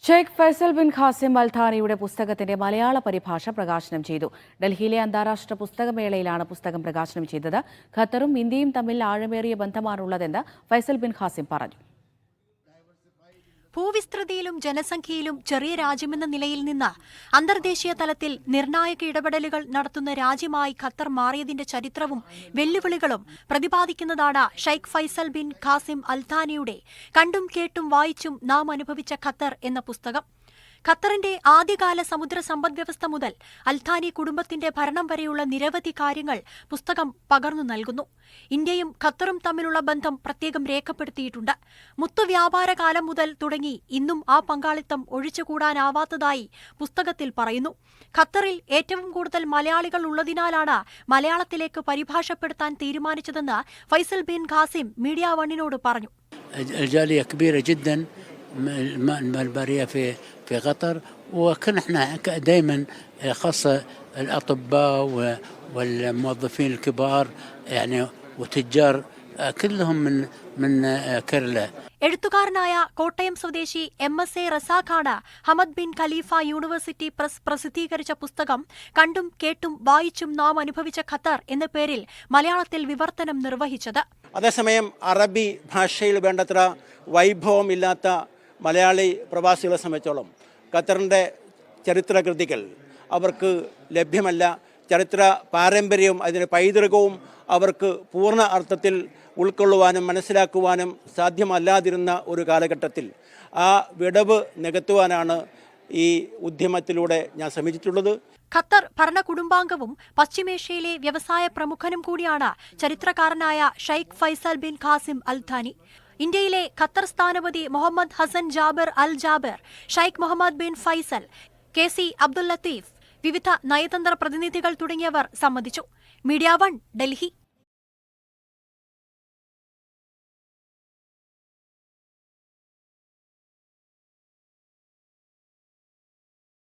Sheikh Faisal bin Qasim അൽ ഥാനിയുടെ പുസ്തകത്തിന്റെ മലയാള പരിഭാഷ പ്രകാശനം ചെയ്തു. ഡൽഹിയിലെ അന്താരാഷ്ട്ര പുസ്തകമേളയിലാണ് പുസ്തകം പ്രകാശനം ചെയ്തത്. ഖത്തറും ഇന്ത്യയും തമ്മിൽ ആഴമേറിയ ബന്ധമാണുള്ളതെന്ന് ഫൈസൽ ബിൻ ഖാസിം പറഞ്ഞു. ഭൂവിസ്തൃതിയിലും ജനസംഖ്യയിലും ചെറിയ രാജ്യമെന്ന നിലയിൽ നിന്ന് അന്തർദേശീയ തലത്തിൽ നിർണായക ഇടപെടലുകൾ നടത്തുന്ന രാജ്യമായി ഖത്തർ മാറിയതിന്റെ ചരിത്രവും വെല്ലുവിളികളും പ്രതിപാദിക്കുന്നതാണ് ഷെയ്ഖ് ഫൈസൽ ബിൻ ഖാസിം അൽ ഥാനിയുടെ കണ്ടും കേട്ടും വായിച്ചും നാം അനുഭവിച്ച ഖത്തർ എന്ന പുസ്തകം. ഖത്തറിന്റെ ആദ്യകാല സമുദ്ര സമ്പദ്വ്യവസ്ഥ മുതൽ അൽഥാനി കുടുംബത്തിന്റെ ഭരണം വരെയുള്ള നിരവധി കാര്യങ്ങൾ പുസ്തകം പകർന്നു നൽകുന്നു. ഇന്ത്യയും ഖത്തറും തമ്മിലുള്ള ബന്ധം പ്രത്യേകം രേഖപ്പെടുത്തിയിട്ടുണ്ട്. മുത്തുവ്യാപാര കാലം മുതൽ തുടങ്ങി ഇന്നും ആ പങ്കാളിത്തം ഒഴിച്ചുകൂടാനാവാത്തതായി പുസ്തകത്തിൽ പറയുന്നു. ഖത്തറിൽ ഏറ്റവും കൂടുതൽ മലയാളികൾ ഉള്ളതിനാലാണ് മലയാളത്തിലേക്ക് പരിഭാഷപ്പെടുത്താൻ തീരുമാനിച്ചതെന്ന് ഫൈസൽ ബിൻ ഖാസിം മീഡിയ വണ്ണിനോട് പറഞ്ഞു. المالبارية في قطر وكنا احنا دائما خاصة الأطباء والموظفين الكبار يعني وتجار كلهم من كرلة. എഴുത്തുകാരനായ കോട്ടയം സ്വദേശി MSA റസാഖാണ് Hamad bin Khalifa university press പ്രസിദ്ധീകരിച്ച പുസ്തകം കണ്ടും കേട്ടും വായിച്ചും നാം അനുഭവിച്ച ഖത്തർ എന്ന പേരിൽ മലയാളത്തിൽ വിവർത്തനം നിർവഹിച്ചത്. അതേസമയം അറബി ഭാഷയിൽ വേണ്ടത്ര വൈഭവമില്ലാത്ത മലയാളി പ്രവാസികളെ സംബന്ധിച്ചോളം ഖത്തറിൻ്റെ ചരിത്രകൃതികൾ അവർക്ക് ലഭ്യമല്ല. ചരിത്ര പാരമ്പര്യവും അതിൻ്റെ പൈതൃകവും അവർക്ക് പൂർണ്ണ അർത്ഥത്തിൽ ഉൾക്കൊള്ളുവാനും മനസ്സിലാക്കുവാനും സാധ്യമല്ലാതിരുന്ന ഒരു കാലഘട്ടത്തിൽ ആ വിടവ് നികത്തുവാനാണ് ഈ ഉദ്യമത്തിലൂടെ ഞാൻ ശ്രമിച്ചിട്ടുള്ളത്. ഖത്തർ ഭരണകുടുംബാംഗവും പശ്ചിമേഷ്യയിലെ വ്യവസായ പ്രമുഖനും കൂടിയാണ് ചരിത്രകാരനായ Sheikh Faisal bin Qasim Al Thani. ഇന്ത്യയിലെ ഖത്തർ സ്ഥാനപതി Muhammad Hasan Jabir Al Jabir, Sheikh Muhammad bin Faisal, KC Abdul Latheef, വിവിധ നയതന്ത്ര പ്രതിനിധികൾ തുടങ്ങിയവർ സംബന്ധിച്ചു. മീഡിയ 1 ഡൽഹി.